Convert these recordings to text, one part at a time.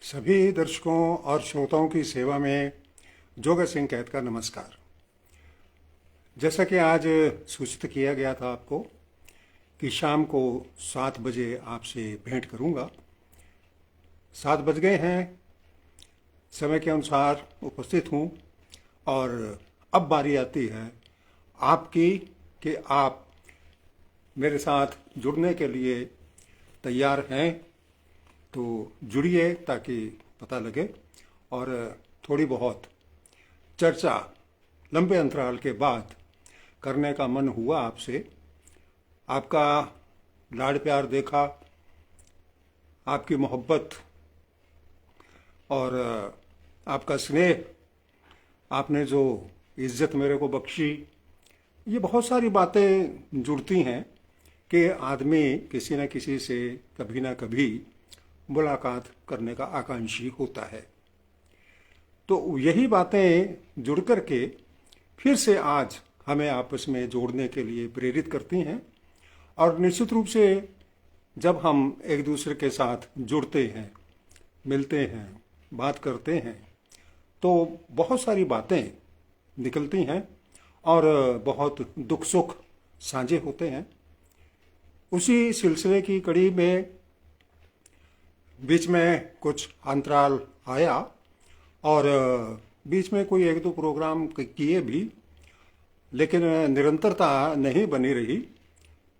सभी दर्शकों और श्रोताओं की सेवा में जोगत सिंह कैद का नमस्कार। जैसा कि आज सूचित किया गया था आपको कि शाम को 7 बजे आपसे भेंट करूंगा। 7 बज गए हैं, समय के अनुसार उपस्थित हूं और अब बारी आती है आपकी कि आप मेरे साथ जुड़ने के लिए तैयार हैं तो जुड़िए ताकि पता लगे और थोड़ी बहुत चर्चा लंबे अंतराल के बाद करने का मन हुआ आपसे। आपका लाड प्यार देखा, आपकी मोहब्बत और आपका स्नेह, आपने जो इज्जत मेरे को बख्शी, ये बहुत सारी बातें जुड़ती हैं कि आदमी किसी न किसी से कभी ना कभी मुलाकात करने का आकांक्षी होता है। तो यही बातें जुड़ कर के फिर से आज हमें आपस में जोड़ने के लिए प्रेरित करती हैं और निश्चित रूप से जब हम एक दूसरे के साथ जुड़ते हैं, मिलते हैं, बात करते हैं तो बहुत सारी बातें निकलती हैं और बहुत दुख सुख साझे होते हैं। उसी सिलसिले की कड़ी में बीच में कुछ अंतराल आया और बीच में कोई एक दो प्रोग्राम किए भी, लेकिन निरंतरता नहीं बनी रही।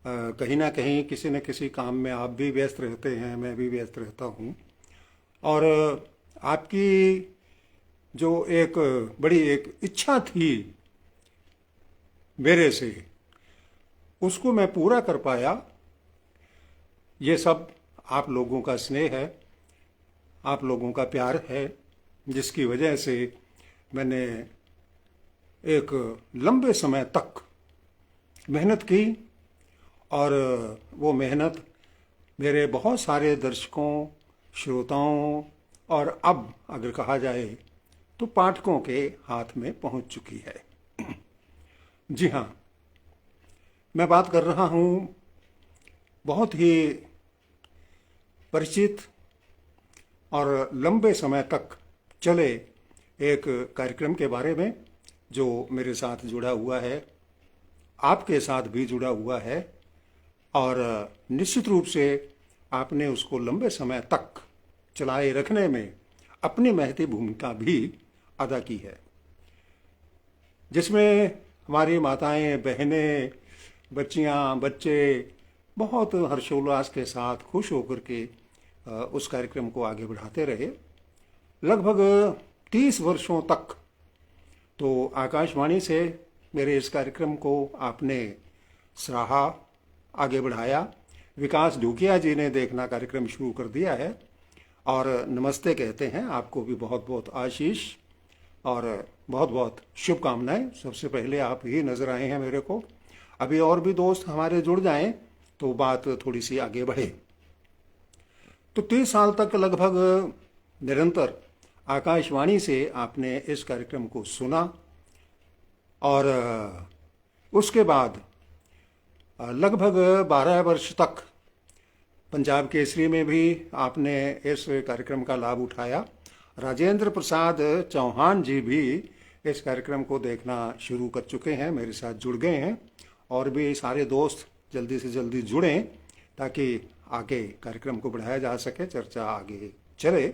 कहीं ना कहीं किसी न किसी काम में आप भी व्यस्त रहते हैं, मैं भी व्यस्त रहता हूँ और आपकी जो एक बड़ी एक इच्छा थी मेरे से, उसको मैं पूरा कर पाया। ये सब आप लोगों का स्नेह है, आप लोगों का प्यार है, जिसकी वजह से मैंने एक लंबे समय तक मेहनत की और वो मेहनत मेरे बहुत सारे दर्शकों, श्रोताओं और अब अगर कहा जाए तो पाठकों के हाथ में पहुंच चुकी है। जी हाँ, मैं बात कर रहा हूँ बहुत ही परिचित और लंबे समय तक चले एक कार्यक्रम के बारे में जो मेरे साथ जुड़ा हुआ है, आपके साथ भी जुड़ा हुआ है और निश्चित रूप से आपने उसको लंबे समय तक चलाए रखने में अपनी महती भूमिका भी अदा की है, जिसमें हमारी माताएं, बहनें, बच्चियां, बच्चे बहुत हर्षोल्लास के साथ खुश होकर के उस कार्यक्रम को आगे बढ़ाते रहे। लगभग 30 वर्षों तक तो आकाशवाणी से मेरे इस कार्यक्रम को आपने सराहा, आगे बढ़ाया। विकास ढूकिया जी ने देखना कार्यक्रम शुरू कर दिया है और नमस्ते कहते हैं। आपको भी बहुत बहुत आशीष और बहुत बहुत शुभकामनाएं। सबसे पहले आप ही नजर आए हैं मेरे को। अभी और भी दोस्त हमारे जुड़ जाएं तो बात थोड़ी सी आगे बढ़े। तो 30 साल तक लगभग निरंतर आकाशवाणी से आपने इस कार्यक्रम को सुना और उसके बाद लगभग 12 वर्ष तक पंजाब केसरी में भी आपने इस कार्यक्रम का लाभ उठाया। राजेंद्र प्रसाद चौहान जी भी इस कार्यक्रम को देखना शुरू कर चुके हैं, मेरे साथ जुड़ गए हैं और भी सारे दोस्त जल्दी से जल्दी जुड़ें ताकि आगे कार्यक्रम को बढ़ाया जा सके, चर्चा आगे चले।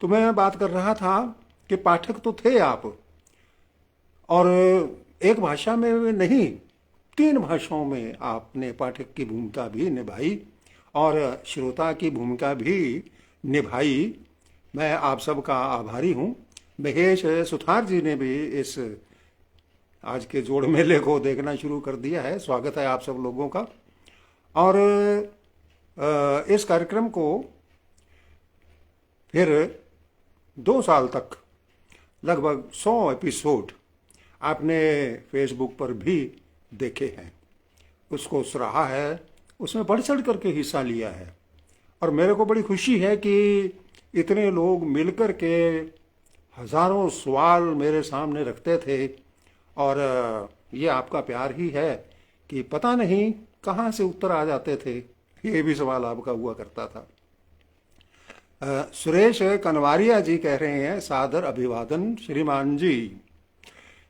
तो मैं बात कर रहा था कि पाठक तो थे आप और एक भाषा में नहीं, 3 भाषाओं में आपने पाठक की भूमिका भी निभाई और श्रोता की भूमिका भी निभाई। मैं आप सबका आभारी हूँ। महेश सुथार जी ने भी इस आज के जोड़ मेले को देखना शुरू कर दिया है। स्वागत है आप सब लोगों का। और इस कार्यक्रम को फिर 2 साल तक लगभग 100 एपिसोड आपने फेसबुक पर भी देखे हैं, उसको सराहा है, उसमें बढ़ चढ़ करके हिस्सा लिया है और मेरे को बड़ी खुशी है कि इतने लोग मिलकर के हजारों सवाल मेरे सामने रखते थे और ये आपका प्यार ही है कि पता नहीं कहाँ से उत्तर आ जाते थे, ये भी सवाल आपका हुआ करता था। सुरेश कनवारिया जी कह रहे हैं सादर अभिवादन श्रीमान जी।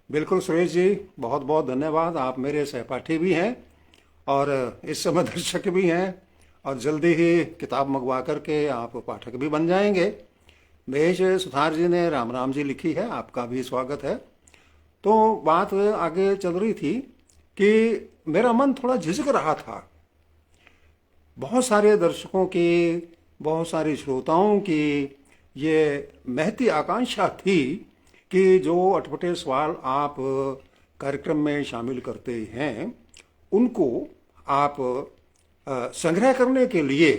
बिल्कुल सुरेश जी, बहुत बहुत धन्यवाद। आप मेरे सहपाठी भी हैं और इस समय दर्शक भी हैं और जल्दी ही किताब मंगवा करके आप पाठक भी बन जाएंगे। महेश सुथार जी ने राम राम जी लिखी है, आपका भी स्वागत है। तो बात आगे चल रही थी कि मेरा मन थोड़ा झिझक रहा था। बहुत सारे दर्शकों की, बहुत सारे श्रोताओं की ये महती आकांक्षा थी कि जो अटपटे सवाल आप कार्यक्रम में शामिल करते हैं उनको आप संग्रह करने के लिए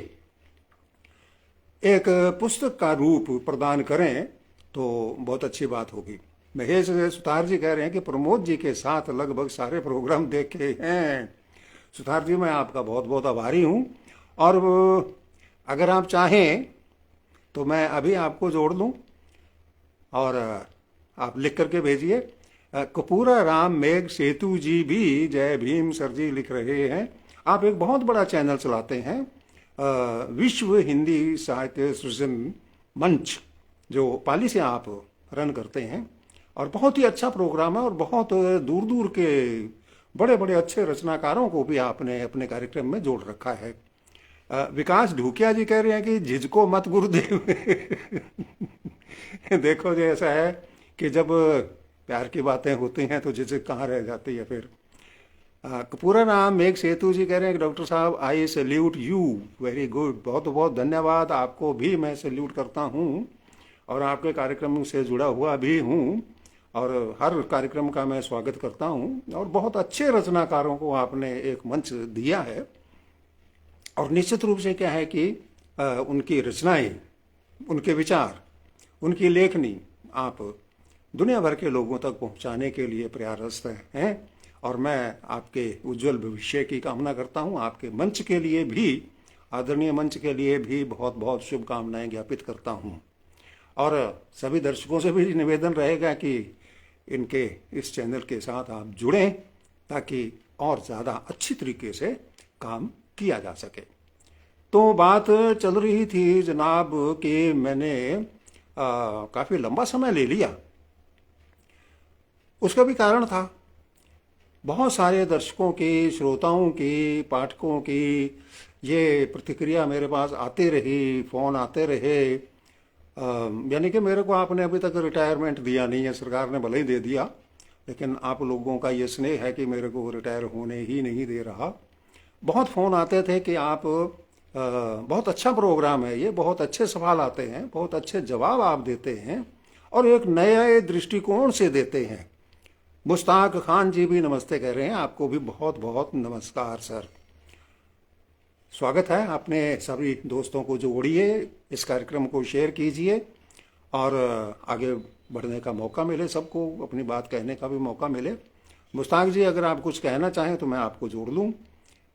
एक पुस्तक का रूप प्रदान करें तो बहुत अच्छी बात होगी। महेश सुतार जी कह रहे हैं कि प्रमोद जी के साथ लगभग सारे प्रोग्राम देखे हैं। सुतार जी, मैं आपका बहुत बहुत आभारी हूँ और अगर आप चाहें तो मैं अभी आपको जोड़ दूं और आप लिख करके भेजिए। कपूरा राम मेघ सेतु जी भी जय भीम सर जी लिख रहे हैं। आप एक बहुत बड़ा चैनल चलाते हैं, विश्व हिंदी साहित्य सृजन मंच, जो पाली से आप रन करते हैं और बहुत ही अच्छा प्रोग्राम है और बहुत दूर दूर के बड़े बड़े अच्छे रचनाकारों को भी आपने अपने कार्यक्रम में जोड़ रखा है। विकास ढूकिया जी कह रहे हैं कि झिझको मत गुरुदेव। देखो जी, ऐसा है कि जब प्यार की बातें होती हैं तो झिझक कहाँ रह जाती है फिर। कपूरा नाम मेघ सेतु जी कह रहे हैं कि डॉक्टर साहब आई सैल्यूट यू, वेरी गुड, बहुत बहुत धन्यवाद। आपको भी मैं सैल्यूट करता हूँ और आपके कार्यक्रम से जुड़ा हुआ भी हूँ और हर कार्यक्रम का मैं स्वागत करता हूँ। और बहुत अच्छे रचनाकारों को आपने एक मंच दिया है और निश्चित रूप से क्या है कि उनकी रचनाएं, उनके विचार, उनकी लेखनी आप दुनिया भर के लोगों तक पहुंचाने के लिए प्रयासरत हैं और मैं आपके उज्जवल भविष्य की कामना करता हूं। आपके मंच के लिए भी, आदरणीय मंच के लिए भी बहुत बहुत शुभकामनाएं ज्ञापित करता हूं और सभी दर्शकों से भी निवेदन रहेगा कि इनके इस चैनल के साथ आप जुड़ें ताकि और ज़्यादा अच्छी तरीके से काम किया जा सके। तो बात चल रही थी जनाब कि मैंने काफ़ी लंबा समय ले लिया। उसका भी कारण था, बहुत सारे दर्शकों की, श्रोताओं की, पाठकों की ये प्रतिक्रिया मेरे पास आती रही, फ़ोन आते रहे। यानी कि मेरे को आपने अभी तक रिटायरमेंट दिया नहीं है, सरकार ने भले ही दे दिया, लेकिन आप लोगों का ये स्नेह है कि मेरे को रिटायर होने ही नहीं दे रहा। बहुत फ़ोन आते थे कि आप बहुत अच्छा प्रोग्राम है ये, बहुत अच्छे सवाल आते हैं, बहुत अच्छे जवाब आप देते हैं और एक नए दृष्टिकोण से देते हैं। मुश्ताक खान जी भी नमस्ते कह रहे हैं, आपको भी बहुत बहुत नमस्कार सर, स्वागत है। आपने सभी दोस्तों को जोड़िए, इस कार्यक्रम को शेयर कीजिए और आगे बढ़ने का मौका मिले, सबको अपनी बात कहने का भी मौका मिले। मुश्ताक जी, अगर आप कुछ कहना चाहें तो मैं आपको जोड़ लूँ,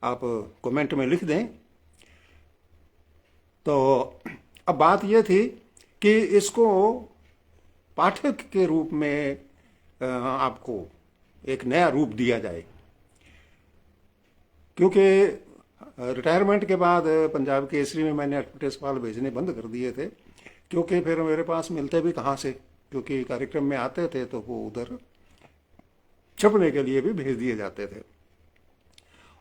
आप कमेंट में लिख दें। तो अब बात यह थी कि इसको पाठक के रूप में आपको एक नया रूप दिया जाए, क्योंकि रिटायरमेंट के बाद पंजाब केसरी में मैंने अटपटे सवाल भेजने बंद कर दिए थे, क्योंकि फिर मेरे पास मिलते भी कहाँ से, क्योंकि कार्यक्रम में आते थे तो वो उधर छपने के लिए भी भेज दिए जाते थे।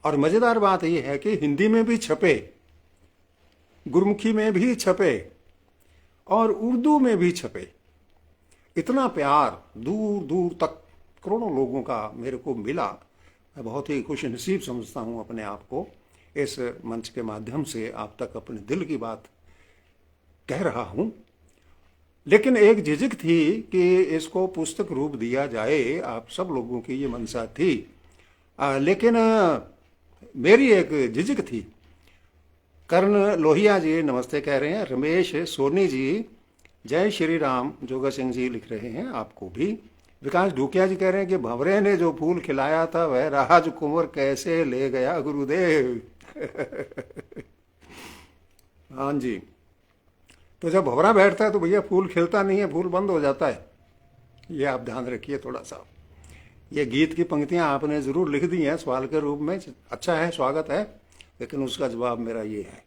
और मज़ेदार बात यह है कि हिंदी में भी छपे, गुरमुखी में भी छपे और उर्दू में भी छपे। इतना प्यार दूर दूर तक करोड़ों लोगों का मेरे को मिला। मैं बहुत ही खुश नसीब समझता हूँ अपने आप को, इस मंच के माध्यम से आप तक अपने दिल की बात कह रहा हूँ। लेकिन एक झिझक थी कि इसको पुस्तक रूप दिया जाए, आप सब लोगों की ये मंशा थी, लेकिन मेरी एक झिझक थी। कर्ण लोहिया जी नमस्ते कह रहे हैं। रमेश सोनी जी जय श्री राम, जोगा सिंह जी लिख रहे हैं, आपको भी। विकास ढूकिया जी कह रहे हैं कि भंवरे ने जो फूल खिलाया था वह राजकुंवर कैसे ले गया गुरुदेव। हाँ जी, तो जब भंवरा बैठता है तो भैया फूल खिलता नहीं है, फूल बंद हो जाता है। ये आप ध्यान रखिए थोड़ा सा। ये गीत की पंक्तियां आपने ज़रूर लिख दी हैं सवाल के रूप में, अच्छा है, स्वागत है, लेकिन उसका जवाब मेरा ये है।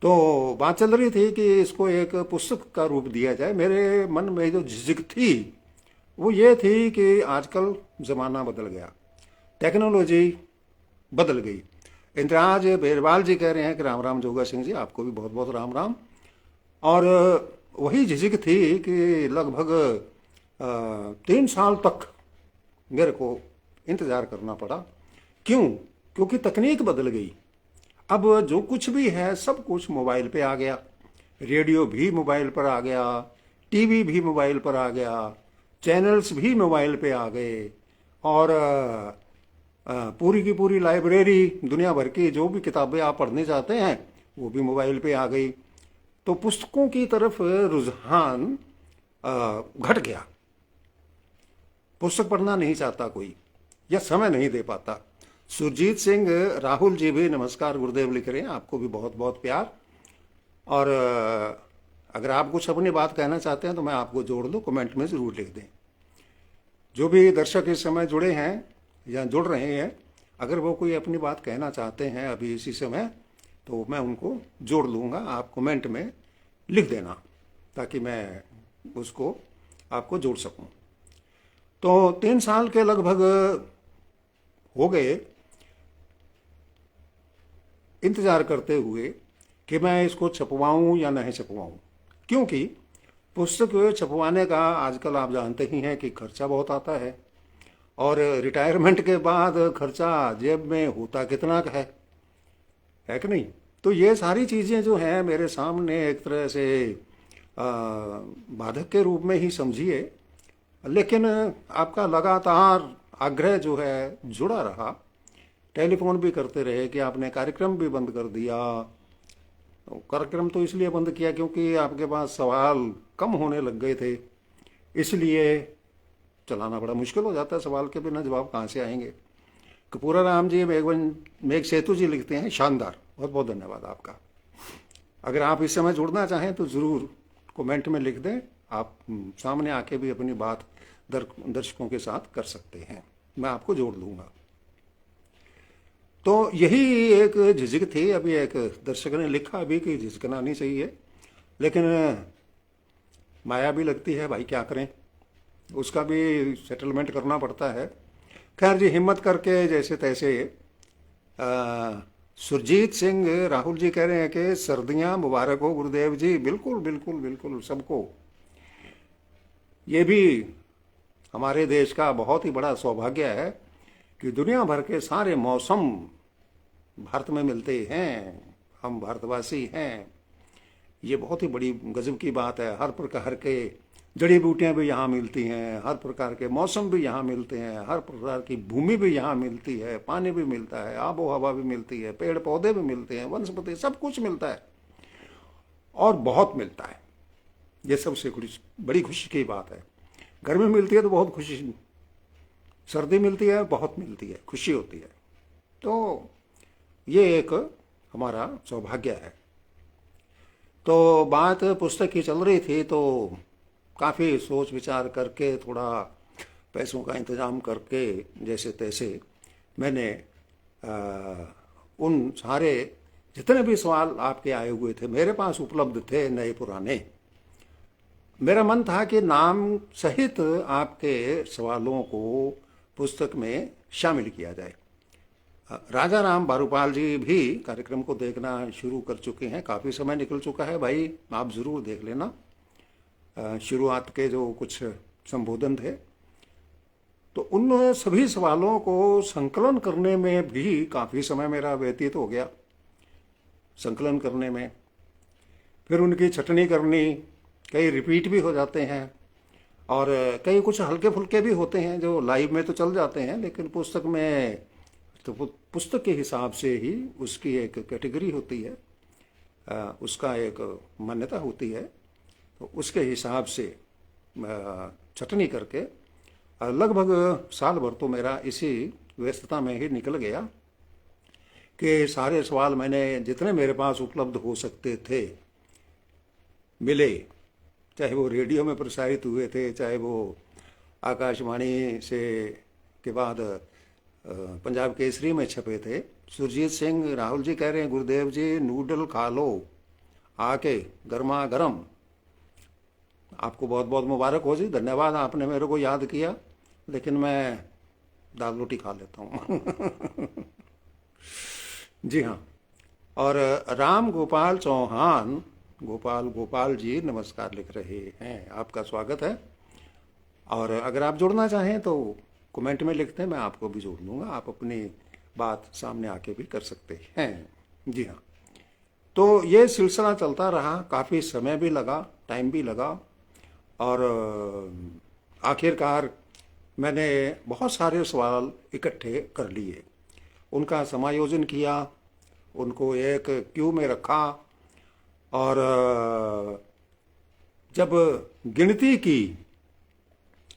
तो बात चल रही थी कि इसको एक पुस्तक का रूप दिया जाए। मेरे मन में जो झिझक थी वो ये थी कि आजकल ज़माना बदल गया, टेक्नोलॉजी बदल गई। इंद्राज बेरवाल जी कह रहे हैं कि राम राम जोगा सिंह जी, आपको भी बहुत बहुत राम राम। और वही झिझक थी कि लगभग 3 साल तक मेरे को इंतज़ार करना पड़ा। क्यों? क्योंकि तकनीक बदल गई। अब जो कुछ भी है सब कुछ मोबाइल पे आ गया, रेडियो भी मोबाइल पर आ गया, टीवी भी मोबाइल पर आ गया, चैनल्स भी मोबाइल पे आ गए, और पूरी की पूरी लाइब्रेरी दुनिया भर की जो भी किताबें आप पढ़ने चाहते हैं वो भी मोबाइल पे आ गई। तो पुस्तकों की तरफ रुझान घट गया। पुस्तक पढ़ना नहीं चाहता कोई, या समय नहीं दे पाता। सुरजीत सिंह राहुल जी भी नमस्कार गुरुदेव लिख रहे हैं, आपको भी बहुत बहुत प्यार। और अगर आप कुछ अपनी बात कहना चाहते हैं तो मैं आपको जोड़ दूं, कमेंट में ज़रूर लिख दें। जो भी दर्शक इस समय जुड़े हैं या जुड़ रहे हैं, अगर वो कोई अपनी बात कहना चाहते हैं अभी इसी समय, तो मैं उनको जोड़ लूँगा। आप कमेंट में लिख देना ताकि मैं उसको आपको जोड़ सकूं। तो 3 साल के लगभग हो गए इंतज़ार करते हुए कि मैं इसको छपवाऊं या नहीं छपवाऊं, क्योंकि पुस्तक छपवाने का आजकल आप जानते ही हैं कि खर्चा बहुत आता है, और रिटायरमेंट के बाद खर्चा जेब में होता कितना का है कि नहीं। तो ये सारी चीज़ें जो हैं मेरे सामने एक तरह से बाधक के रूप में ही समझिए। लेकिन आपका लगातार आग्रह जो है जुड़ा रहा, टेलीफोन भी करते रहे कि आपने कार्यक्रम भी बंद कर दिया। कार्यक्रम तो इसलिए बंद किया क्योंकि आपके पास सवाल कम होने लग गए थे, इसलिए चलाना बड़ा मुश्किल हो जाता है। सवाल के बिना जवाब कहाँ से आएंगे। कपूरा राम जी, मेघ सेतु जी लिखते हैं शानदार, बहुत बहुत धन्यवाद आपका। अगर आप इस समय जुड़ना चाहें तो ज़रूर कमेंट में लिख दें। आप सामने आके भी अपनी बात दर्शकों के साथ कर सकते हैं, मैं आपको जोड़ लूँगा। तो यही एक झिझक थी। अभी एक दर्शक ने लिखा भी कि झिझकना नहीं चाहिए, लेकिन माया भी लगती है भाई, क्या करें, उसका भी सेटलमेंट करना पड़ता है। खैर जी, हिम्मत करके जैसे तैसे। सुरजीत सिंह राहुल जी कह रहे हैं कि सर्दियां मुबारक हो गुरुदेव जी। बिल्कुल बिल्कुल बिल्कुल सबको। ये भी हमारे देश का बहुत ही बड़ा सौभाग्य है कि दुनिया भर के सारे मौसम भारत में मिलते हैं, हम भारतवासी हैं। ये बहुत ही बड़ी गजब की बात है। हर प्रकार के जड़ी बूटियां भी यहाँ मिलती हैं, हर प्रकार के मौसम भी यहाँ मिलते हैं, हर प्रकार की भूमि भी यहाँ मिलती है, पानी भी मिलता है, आबो हवा भी मिलती है, पेड़ पौधे भी मिलते हैं, वनस्पति, सब कुछ मिलता है और बहुत मिलता है। ये सबसे बड़ी खुशी की बात है। गर्मी मिलती है तो बहुत खुशी, सर्दी मिलती है बहुत मिलती है, खुशी होती है। तो ये एक हमारा सौभाग्य है। तो बात पुस्तक की चल रही थी, तो काफ़ी सोच विचार करके, थोड़ा पैसों का इंतज़ाम करके जैसे तैसे मैंने उन सारे जितने भी सवाल आपके आए हुए थे, मेरे पास उपलब्ध थे नए पुराने, मेरा मन था कि नाम सहित आपके सवालों को पुस्तक में शामिल किया जाए। राजा राम बारूपाल जी भी कार्यक्रम को देखना शुरू कर चुके हैं। काफ़ी समय निकल चुका है भाई, आप ज़रूर देख लेना। शुरुआत के जो कुछ संबोधन थे, तो उन सभी सवालों को संकलन करने में भी काफ़ी समय मेरा व्यतीत हो गया। संकलन करने में फिर उनकी छटनी करनी, कई रिपीट भी हो जाते हैं और कई कुछ हल्के फुल्के भी होते हैं जो लाइव में तो चल जाते हैं, लेकिन पुस्तक में तो पुस्तक के हिसाब से ही उसकी एक कैटेगरी होती है, उसका एक मान्यता होती है। तो उसके हिसाब से छटनी करके लगभग साल भर तो मेरा इसी व्यस्तता में ही निकल गया कि सारे सवाल मैंने जितने मेरे पास उपलब्ध हो सकते थे मिले, चाहे वो रेडियो में प्रसारित हुए थे, चाहे वो आकाशवाणी से के बाद पंजाब केसरी में छपे थे। सुरजीत सिंह राहुल जी कह रहे हैं गुरुदेव जी नूडल खा लो, आके गर्मा गर्म। आपको बहुत बहुत मुबारक हो जी, धन्यवाद आपने मेरे को याद किया, लेकिन मैं दाल रोटी खा लेता हूँ। जी हाँ। और राम गोपाल चौहान, गोपाल गोपाल जी नमस्कार लिख रहे हैं, आपका स्वागत है। और अगर आप जुड़ना चाहें तो कमेंट में लिखते हैं, मैं आपको भी जोड़ लूँगा, आप अपनी बात सामने आके भी कर सकते हैं। जी हाँ। तो ये सिलसिला चलता रहा, काफ़ी समय भी लगा, टाइम भी लगा, और आखिरकार मैंने बहुत सारे सवाल इकट्ठे कर लिए, उनका समायोजन किया, उनको एक क्यू में रखा, और जब गिनती की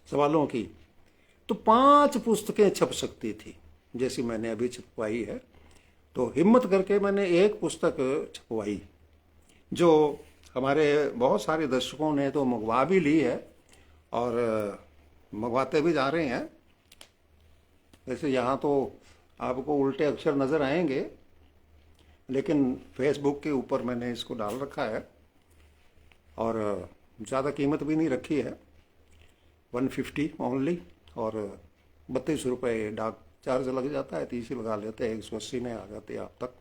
सवालों की तो 5 पुस्तकें छप सकती थी, जैसी मैंने अभी छपवाई है। तो हिम्मत करके मैंने एक पुस्तक छपवाई, जो हमारे बहुत सारे दर्शकों ने तो मंगवा भी ली है और मंगवाते भी जा रहे हैं। वैसे यहाँ तो आपको उल्टे अक्षर नज़र आएंगे, लेकिन फेसबुक के ऊपर मैंने इसको डाल रखा है, और ज़्यादा कीमत भी नहीं रखी है, 150 ओनली, और 32 रुपये डाक चार्ज लग जाता है, 30 ही लगा लेते हैं, 180 में आ जाते हैं आप तक।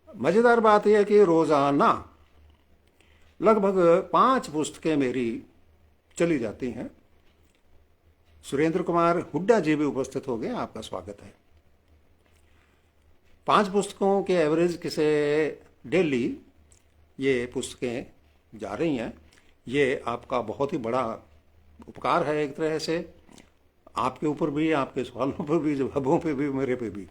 मज़ेदार बात यह है कि रोज़ाना लगभग 5 पुस्तकें मेरी चली जाती हैं। सुरेंद्र कुमार हुड्डा जी भी उपस्थित हो गए, आपका स्वागत है। 5 पुस्तकों के एवरेज से डेली ये पुस्तकें जा रही हैं। ये आपका बहुत ही बड़ा उपकार है एक तरह से, आपके ऊपर भी, आपके सवालों पर भी, जवाबों पे भी, मेरे पे भी।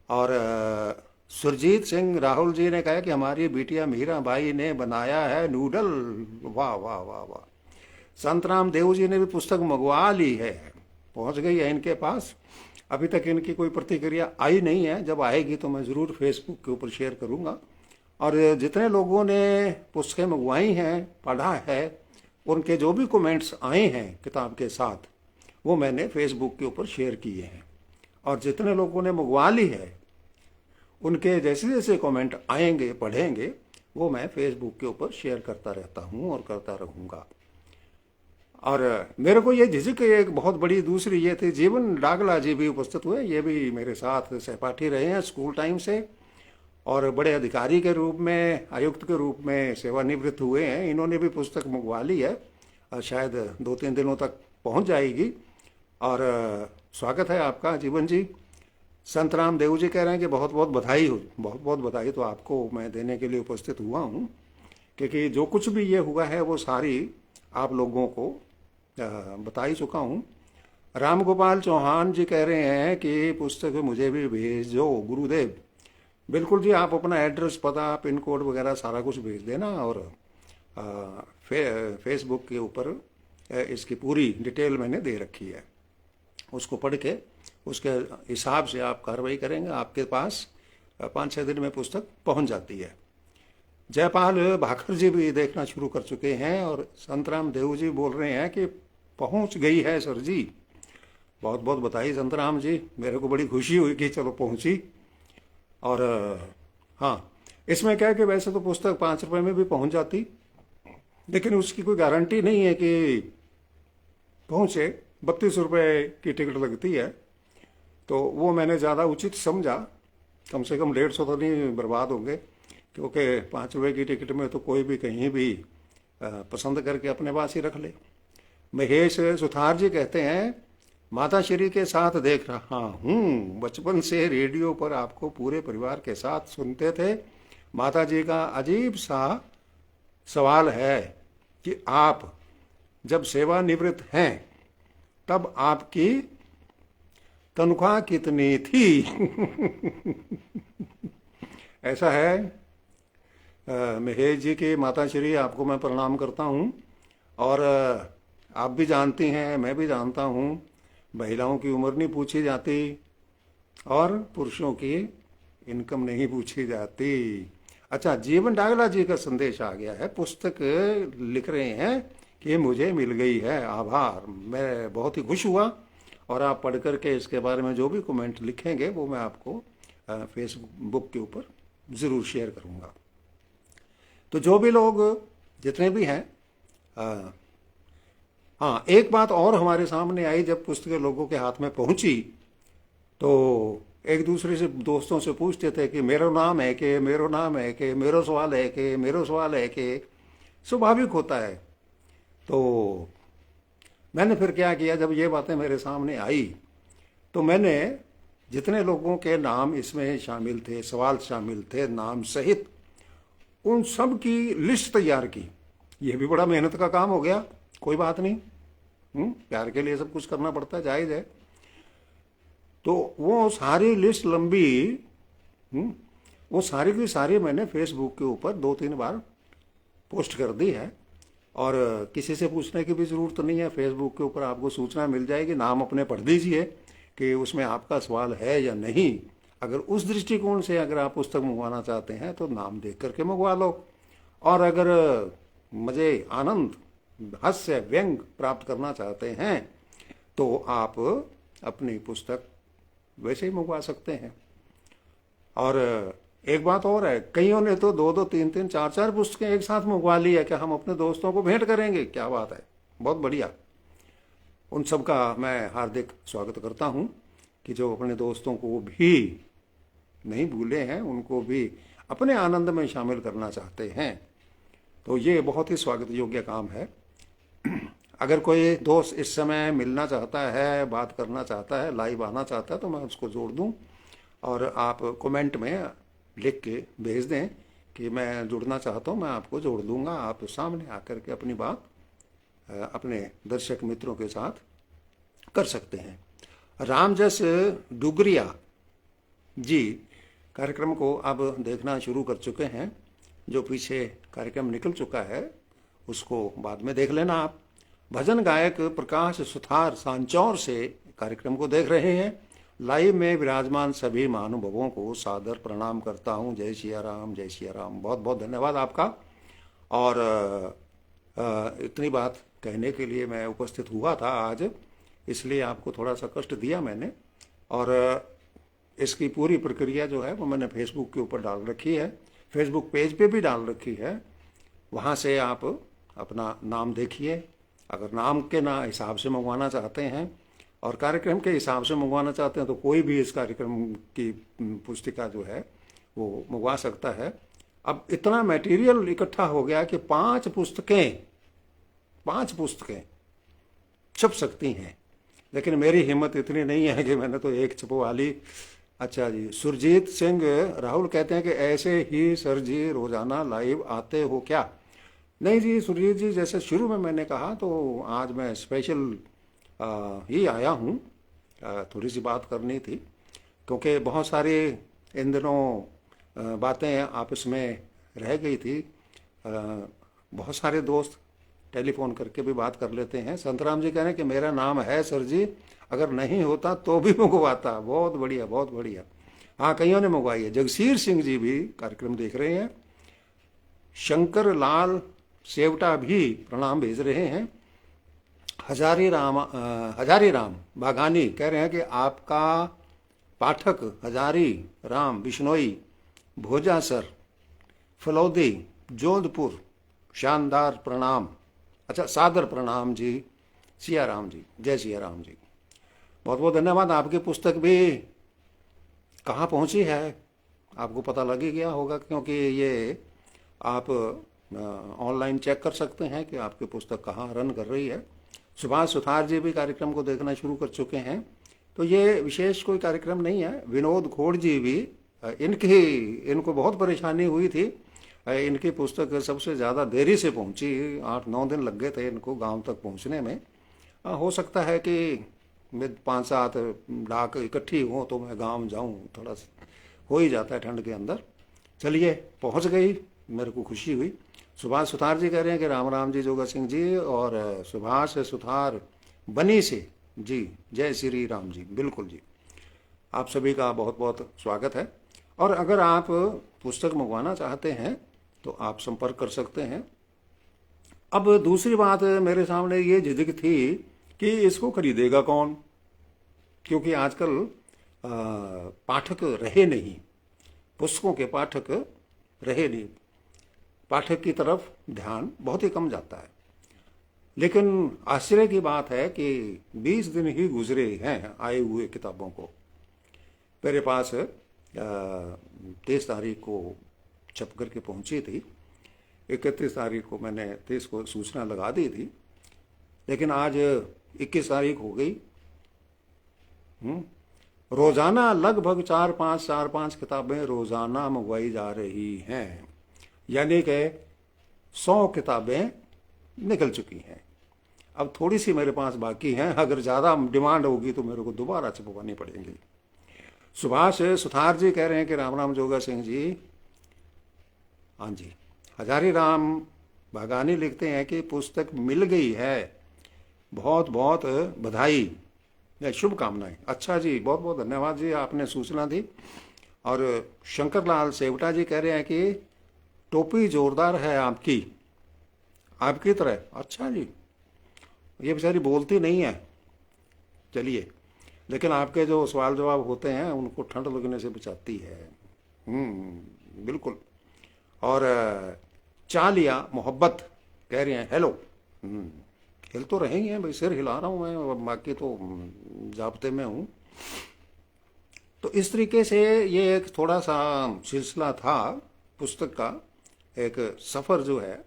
और सुरजीत सिंह राहुल जी ने कहा कि हमारी बिटिया मीरा बाई ने बनाया है नूडल, वाह वाह वाह वाह। संतराम देव जी ने भी पुस्तक मंगवा ली है, पहुंच गई है इनके पास। अभी तक इनकी कोई प्रतिक्रिया आई नहीं है, जब आएगी तो मैं ज़रूर फेसबुक के ऊपर शेयर करूंगा। और जितने लोगों ने पुस्तकें मंगवाई हैं, पढ़ा है, उनके जो भी कमेंट्स आए हैं किताब के साथ, वो मैंने फेसबुक के ऊपर शेयर किए हैं। और जितने लोगों ने मंगवा ली है, उनके जैसे जैसे कमेंट आएंगे, पढ़ेंगे, वो मैं फेसबुक के ऊपर शेयर करता रहता हूँ और करता रहूँगा। और मेरे को ये झिझक एक बहुत बड़ी दूसरी ये थी, जीवन डागला जी भी उपस्थित हुए, ये भी मेरे साथ सहपाठी रहे हैं स्कूल टाइम से, और बड़े अधिकारी के रूप में, आयुक्त के रूप में सेवानिवृत्त हुए हैं। इन्होंने भी पुस्तक मंगवा ली है, शायद 2-3 दिनों तक पहुंच जाएगी। और स्वागत है आपका जीवन जी। संतराम देव जी कह रहे हैं कि बहुत बहुत बधाई हो। बहुत बहुत बधाई तो आपको मैं देने के लिए उपस्थित हुआ हूँ, क्योंकि जो कुछ भी ये हुआ है वो सारी आप लोगों को बता ही चुका हूँ। राम गोपाल चौहान जी कह रहे हैं कि पुस्तक मुझे भी भेजो गुरुदेव। बिल्कुल जी, आप अपना एड्रेस, पता, पिन कोड वगैरह सारा कुछ भेज देना, और फेसबुक के ऊपर इसकी पूरी डिटेल मैंने दे रखी है। उसको पढ़ के उसके हिसाब से आप कार्रवाई करेंगे, आपके पास 5-6 दिन में पुस्तक पहुंच जाती है। जयपाल भाकर जी भी देखना शुरू कर चुके हैं, और संतराम देव जी बोल रहे हैं कि पहुंच गई है सर जी। बहुत बहुत बधाई संतराम जी, मेरे को बड़ी खुशी हुई कि चलो पहुंची। और हाँ, इसमें क्या है कि वैसे तो पुस्तक 5 रुपये में भी पहुंच जाती, लेकिन उसकी कोई गारंटी नहीं है कि पहुंचे। 32 रुपये की टिकट लगती है, तो वो मैंने ज़्यादा उचित समझा। कम से कम 150 तो नहीं बर्बाद होंगे, क्योंकि 5 रुपये की टिकट में तो कोई भी कहीं भी पसंद करके अपने पास ही रख ले। महेश सुथार जी कहते हैं, माता श्री के साथ देख रहा हूँ, बचपन से रेडियो पर आपको पूरे परिवार के साथ सुनते थे। माता जी का अजीब सा सवाल है कि आप जब सेवानिवृत्त हैं तब आपकी तनख्वाह कितनी थी? ऐसा है। महेश जी की माता श्री, आपको मैं प्रणाम करता हूँ। और आप भी जानती हैं, मैं भी जानता हूँ, महिलाओं की उम्र नहीं पूछी जाती और पुरुषों की इनकम नहीं पूछी जाती। अच्छा, जीवन डागला जी का संदेश आ गया है, पुस्तक लिख रहे हैं कि मुझे मिल गई है, आभार। मैं बहुत ही खुश हुआ, और आप पढ़ करके इसके बारे में जो भी कमेंट लिखेंगे वो मैं आपको फेसबुक के ऊपर ज़रूर शेयर करूँगा। तो जो भी लोग जितने भी हैं, हाँ, एक बात और हमारे सामने आई जब पुस्तकें लोगों के हाथ में पहुंची, तो एक दूसरे से दोस्तों से पूछते थे कि मेरो नाम है कि मेरो नाम है कि मेरो सवाल है कि मेरो सवाल है कि। स्वाभाविक होता है। तो मैंने फिर क्या किया, जब ये बातें मेरे सामने आई तो मैंने जितने लोगों के नाम इसमें शामिल थे, सवाल शामिल थे नाम सहित, उन सब की लिस्ट तैयार की। यह भी बड़ा मेहनत का काम हो गया, कोई बात नहीं, प्यार के लिए सब कुछ करना पड़ता है, जायज है। तो वो सारी लिस्ट लंबी, वो सारी की सारी मैंने फेसबुक के ऊपर 2-3 बार पोस्ट कर दी है। और किसी से पूछने की भी ज़रूरत नहीं है, फेसबुक के ऊपर आपको सूचना मिल जाएगी। नाम अपने पढ़ दीजिए कि उसमें आपका सवाल है या नहीं। अगर उस दृष्टिकोण से अगर आप पुस्तक मंगवाना चाहते हैं तो नाम देख करके मंगवा लो। और अगर मज़े, आनंद, हास्य, व्यंग प्राप्त करना चाहते हैं तो आप अपनी पुस्तक वैसे ही मंगवा सकते हैं। और एक बात और है, कईयों ने तो 2-2, 3-3, 4-4 पुस्तकें एक साथ मंगवा ली है कि हम अपने दोस्तों को भेंट करेंगे। क्या बात है, बहुत बढ़िया। उन सब का मैं हार्दिक स्वागत करता हूं कि जो अपने दोस्तों को भी नहीं भूले हैं, उनको भी अपने आनंद में शामिल करना चाहते हैं। तो ये बहुत ही स्वागत योग्य काम है। अगर कोई दोस्त इस समय मिलना चाहता है, बात करना चाहता है, लाइव आना चाहता है, तो मैं उसको जोड़ दूं। और आप कमेंट में लिख के भेज दें कि मैं जुड़ना चाहता हूं, मैं आपको जोड़ दूंगा। आप सामने आकर के अपनी बात अपने दर्शक मित्रों के साथ कर सकते हैं। रामजस डुगरिया जी कार्यक्रम को अब देखना शुरू कर चुके हैं। जो पीछे कार्यक्रम निकल चुका है उसको बाद में देख लेना आप। भजन गायक प्रकाश सुथार सांचौर से कार्यक्रम को देख रहे हैं। लाइव में विराजमान सभी महानुभावों को सादर प्रणाम करता हूं। जय सिया राम, जय सिया राम। बहुत बहुत धन्यवाद आपका। और इतनी बात कहने के लिए मैं उपस्थित हुआ था आज, इसलिए आपको थोड़ा सा कष्ट दिया मैंने। और इसकी पूरी प्रक्रिया जो है वो मैंने फेसबुक के ऊपर डाल रखी है, फेसबुक पेज पे भी डाल रखी है। वहाँ से आप अपना नाम देखिए। अगर नाम के ना हिसाब से मंगवाना चाहते हैं और कार्यक्रम के हिसाब से मंगवाना चाहते हैं तो कोई भी इस कार्यक्रम की पुस्तिका जो है वो मंगवा सकता है। अब इतना मटेरियल इकट्ठा हो गया कि 5 पुस्तकें छप सकती हैं, लेकिन मेरी हिम्मत इतनी नहीं है कि मैंने तो एक छपवा ली। अच्छा जी, सुरजीत सिंह राहुल कहते हैं कि ऐसे ही सर जी रोजाना लाइव आते हो क्या? नहीं जी सुरजीत जी, जैसे शुरू में मैंने कहा तो आज मैं स्पेशल ही आया हूँ। थोड़ी सी बात करनी थी क्योंकि बहुत सारी इन दिनों बातें आपस में रह गई थी। बहुत सारे दोस्त टेलीफोन करके भी बात कर लेते हैं। संतराम जी कह रहे हैं कि मेरा नाम है सर जी, अगर नहीं होता तो भी मंगवाता। बहुत बढ़िया, बहुत बढ़िया। हाँ, कईयों ने मंगवाई है। जगसीर सिंह जी भी कार्यक्रम देख रहे हैं। शंकर लाल सेवटा भी प्रणाम भेज रहे हैं। हजारी राम बागानी कह रहे हैं कि आपका पाठक हजारी राम बिश्नोई भोजा सर फलौदी जोधपुर शानदार प्रणाम। अच्छा, सादर प्रणाम जी। सिया राम जी, जय सिया राम जी। बहुत बहुत धन्यवाद। आपकी पुस्तक भी कहाँ पहुँची है आपको पता लग ही गया होगा, क्योंकि ये आप ऑनलाइन चेक कर सकते हैं कि आपकी पुस्तक कहाँ रन कर रही है। सुभाष सुथार जी भी कार्यक्रम को देखना शुरू कर चुके हैं। तो ये विशेष कोई कार्यक्रम नहीं है। विनोद खोड़ जी भी, इनको बहुत परेशानी हुई थी। इनकी पुस्तक सबसे ज़्यादा देरी से पहुंची, 8-9 दिन लग गए थे इनको गांव तक पहुंचने में। हो सकता है कि 5-7 डाक इकट्ठी हो तो मैं गांव जाऊं, थोड़ा हो ही जाता है ठंड के अंदर। चलिए, पहुंच गई, मेरे को खुशी हुई। सुभाष सुथार जी कह रहे हैं कि राम राम जी जोगा सिंह जी, और सुभाष सुथार बनी से जी, जय श्री राम जी। बिल्कुल जी, आप सभी का बहुत बहुत स्वागत है। और अगर आप पुस्तक मंगवाना चाहते हैं तो आप संपर्क कर सकते हैं। अब दूसरी बात मेरे सामने ये झिझक थी कि इसको खरीदेगा कौन, क्योंकि आजकल पाठक रहे नहीं, पुस्तकों के पाठक रहे नहीं। पाठक की तरफ ध्यान बहुत ही कम जाता है। लेकिन आश्चर्य की बात है कि 20 दिन ही गुजरे हैं आए हुए किताबों को। मेरे पास 23 तारीख को छप करके पहुंची थी, 31 तारीख को मैंने 23 को सूचना लगा दी थी, लेकिन आज 21 तारीख हो गई। रोजाना लगभग 4-5 किताबें रोजाना मंगवाई जा रही हैं, यानी कि 100 किताबें निकल चुकी हैं। अब थोड़ी सी मेरे पास बाकी हैं, अगर ज़्यादा डिमांड होगी तो मेरे को दोबारा छपवानी पड़ेंगी। सुभाष सुथार जी कह रहे हैं कि राम राम जोगा सिंह जी। हाँ जी, हजारी राम भागानी लिखते हैं कि पुस्तक मिल गई है, बहुत बहुत बधाई या शुभकामनाएं। अच्छा जी, बहुत बहुत धन्यवाद जी, आपने सूचना दी। और शंकर लाल सेवटा जी कह रहे हैं कि टोपी जोरदार है आपकी, आपकी तरह। अच्छा जी, ये बेचारी बोलती नहीं है, चलिए, लेकिन आपके जो सवाल जवाब होते हैं उनको ठंड लगने से बचाती है। बिल्कुल। और चालिया मोहब्बत कह रहे हैं हेलो। हिल तो रहे ही हैं भाई, सिर हिला रहा हूँ मैं, बाकी तो जाब्ते में हूँ। तो इस तरीके से ये एक थोड़ा सा सिलसिला था पुस्तक का, एक सफ़र जो है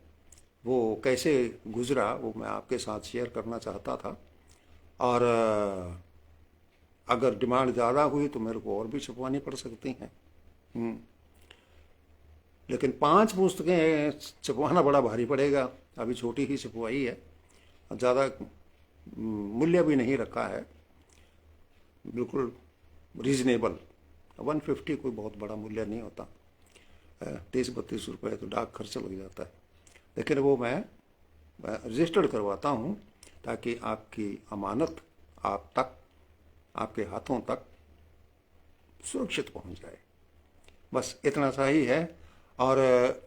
वो कैसे गुजरा वो मैं आपके साथ शेयर करना चाहता था। और अगर डिमांड ज़्यादा हुई तो मेरे को और भी छपवानी पड़ सकती हैं। लेकिन 5 पुस्तकें छपवाना बड़ा भारी पड़ेगा, अभी छोटी ही छपवाई है, ज़्यादा मूल्य भी नहीं रखा है, बिल्कुल रीजनेबल। 150 कोई बहुत बड़ा मूल्य नहीं होता, 30-32 रुपये तो डाक खर्च लग जाता है। लेकिन वो मैं रजिस्टर्ड करवाता हूँ ताकि आपकी अमानत आप तक, आपके हाथों तक सुरक्षित पहुँच जाए। बस इतना सा ही है। और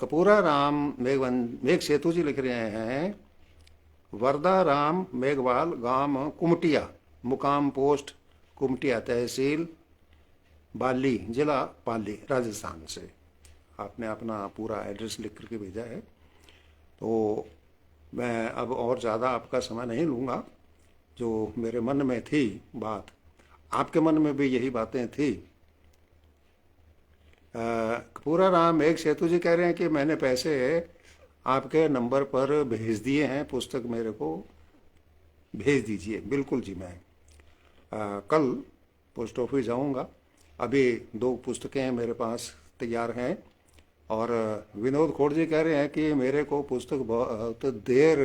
कपूरा राम मेघ सेतु जी लिख रहे हैं, वरदा राम मेघवाल, गांव कुमटिया, मुकाम पोस्ट कुमटिया, तहसील बाली, जिला पाली, राजस्थान से। आपने अपना पूरा एड्रेस लिख करके भेजा है। तो मैं अब और ज़्यादा आपका समय नहीं लूँगा। जो मेरे मन में थी बात, आपके मन में भी यही बातें थी। कपूरा राम मेघ सेतु जी कह रहे हैं कि मैंने पैसे आपके नंबर पर भेज दिए हैं, पुस्तक मेरे को भेज दीजिए। बिल्कुल जी, मैं कल पोस्ट ऑफिस जाऊंगा। अभी 2 पुस्तकें मेरे पास तैयार हैं। और विनोद खोड़ जी कह रहे हैं कि मेरे को पुस्तक बहुत देर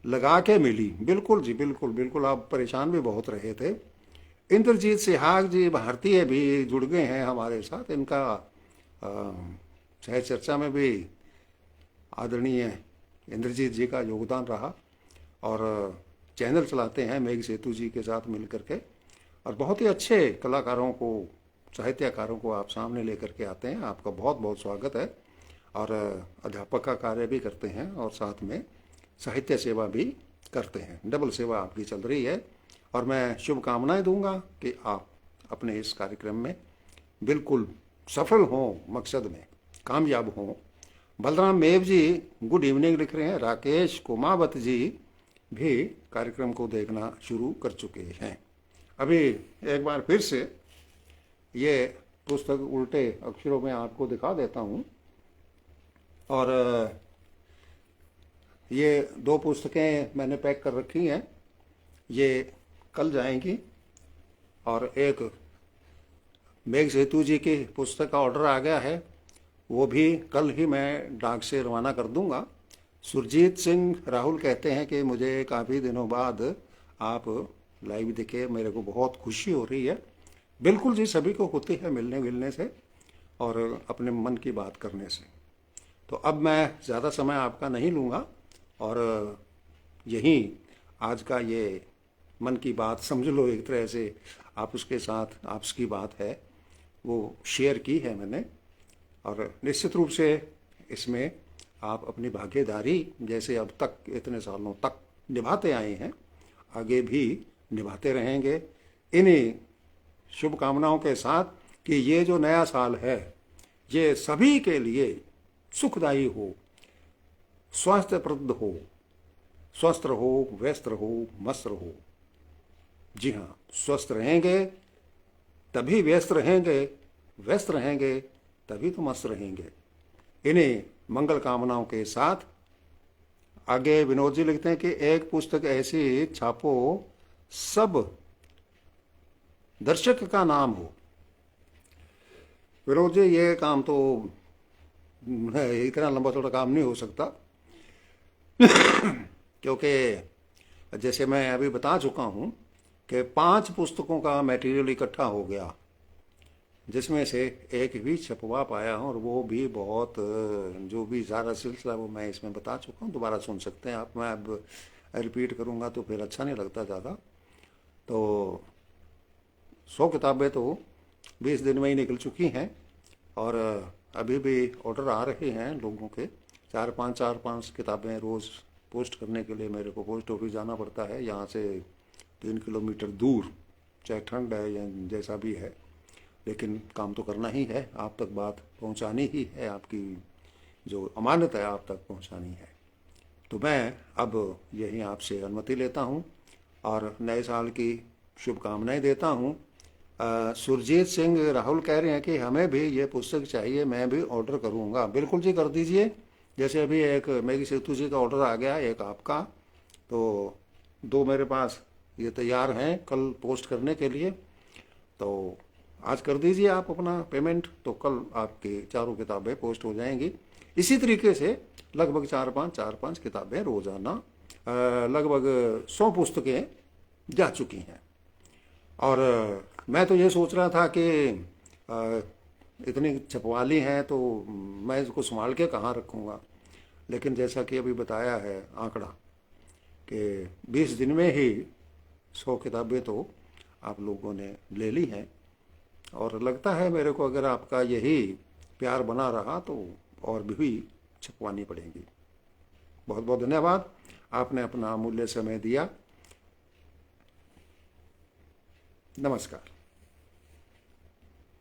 लगा के मिली। बिल्कुल जी, बिल्कुल बिल्कुल, आप परेशान भी बहुत रहे थे। इंद्रजीत सिहाग जी भारतीय भी जुड़ गए हैं हमारे साथ, इनका साहित्य चर्चा में भी आदरणीय इंद्रजीत जी का योगदान रहा। और चैनल चलाते हैं मेघ सेतु जी के साथ मिल करके, और बहुत ही अच्छे कलाकारों को, साहित्यकारों को आप सामने लेकर के आते हैं। आपका बहुत बहुत स्वागत है। और अध्यापक का कार्य भी करते हैं और साथ में साहित्य सेवा भी करते हैं, डबल सेवा आपकी चल रही है। और मैं शुभकामनाएं दूंगा कि आप अपने इस कार्यक्रम में बिल्कुल सफल हों, मकसद में कामयाब हों। बलराम मेव जी गुड इवनिंग लिख रहे हैं। राकेश कुमावत जी भी कार्यक्रम को देखना शुरू कर चुके हैं। अभी एक बार फिर से ये पुस्तक उल्टे अक्षरों में आपको दिखा देता हूँ। और ये 2 पुस्तकें मैंने पैक कर रखी हैं, ये कल जाएंगी। और एक मेघ सेतु जी की पुस्तक का ऑर्डर आ गया है, वो भी कल ही मैं डाक से रवाना कर दूंगा। सुरजीत सिंह राहुल कहते हैं कि मुझे काफ़ी दिनों बाद आप लाइव दिखे, मेरे को बहुत खुशी हो रही है। बिल्कुल जी, सभी को होती है मिलने से और अपने मन की बात करने से। तो अब मैं ज़्यादा समय आपका नहीं लूँगा और यहीं आज का ये मन की बात समझ लो, एक तरह से आप उसके साथ आपकी बात है वो शेयर की है मैंने। और निश्चित रूप से इसमें आप अपनी भागीदारी जैसे अब तक इतने सालों तक निभाते आए हैं, आगे भी निभाते रहेंगे, इन्हीं शुभकामनाओं के साथ कि ये जो नया साल है ये सभी के लिए सुखदायी हो, स्वास्थ्यप्रद हो, स्वस्थ रहो, व्यस्त रहो, मस्त रहो। जी हाँ, स्वस्थ रहेंगे तभी व्यस्त रहेंगे, व्यस्त रहेंगे तभी तो मस्त रहेंगे। इन्हीं मंगल कामनाओं के साथ आगे विनोद जी लिखते हैं कि एक पुस्तक ऐसी छापो सब दर्शक का नाम हो। विनोद जी, ये काम तो इतना लंबा थोड़ा काम नहीं हो सकता, क्योंकि जैसे मैं अभी बता चुका हूँ कि 5 पुस्तकों का मटेरियल इकट्ठा हो गया, जिसमें से एक भी छपवा पाया हूँ, और वो भी बहुत, जो भी सारा सिलसिला वो मैं इसमें बता चुका हूँ, दोबारा सुन सकते हैं आप। मैं अब रिपीट करूँगा तो फिर अच्छा नहीं लगता ज़्यादा। तो 100 किताबें तो 20 दिन में ही निकल चुकी हैं, और अभी भी ऑर्डर आ रहे हैं लोगों के। 4-5 किताबें रोज़ पोस्ट करने के लिए मेरे को पोस्ट ऑफिस जाना पड़ता है, यहाँ से 3 किलोमीटर दूर, चाहे ठंड है या जैसा भी है, लेकिन काम तो करना ही है, आप तक बात पहुंचानी ही है, आपकी जो अमानत है आप तक पहुंचानी है। तो मैं अब यही आपसे अनुमति लेता हूं और नए साल की शुभकामनाएं देता हूं। सुरजीत सिंह राहुल कह रहे हैं कि हमें भी ये पुस्तक चाहिए, मैं भी ऑर्डर करूंगा। बिल्कुल जी, कर दीजिए। जैसे अभी एक मेघी सेतु जी का ऑर्डर आ गया, एक आपका, तो 2 मेरे पास ये तैयार हैं कल पोस्ट करने के लिए। तो आज कर दीजिए आप अपना पेमेंट, तो कल आपकी 4 किताबें पोस्ट हो जाएंगी। इसी तरीके से लगभग 4-5 किताबें रोजाना, लगभग 100 पुस्तकें जा चुकी हैं। और मैं तो ये सोच रहा था कि इतनी छपवा ली हैं तो मैं इसको संभाल के कहाँ रखूँगा, लेकिन जैसा कि अभी बताया है आंकड़ा कि 20 दिन में ही 100 किताबें तो आप लोगों ने ले ली हैं। और लगता है मेरे को, अगर आपका यही प्यार बना रहा तो और भी छपवानी पड़ेगी। बहुत बहुत धन्यवाद, आपने अपना अमूल्य समय दिया। नमस्कार।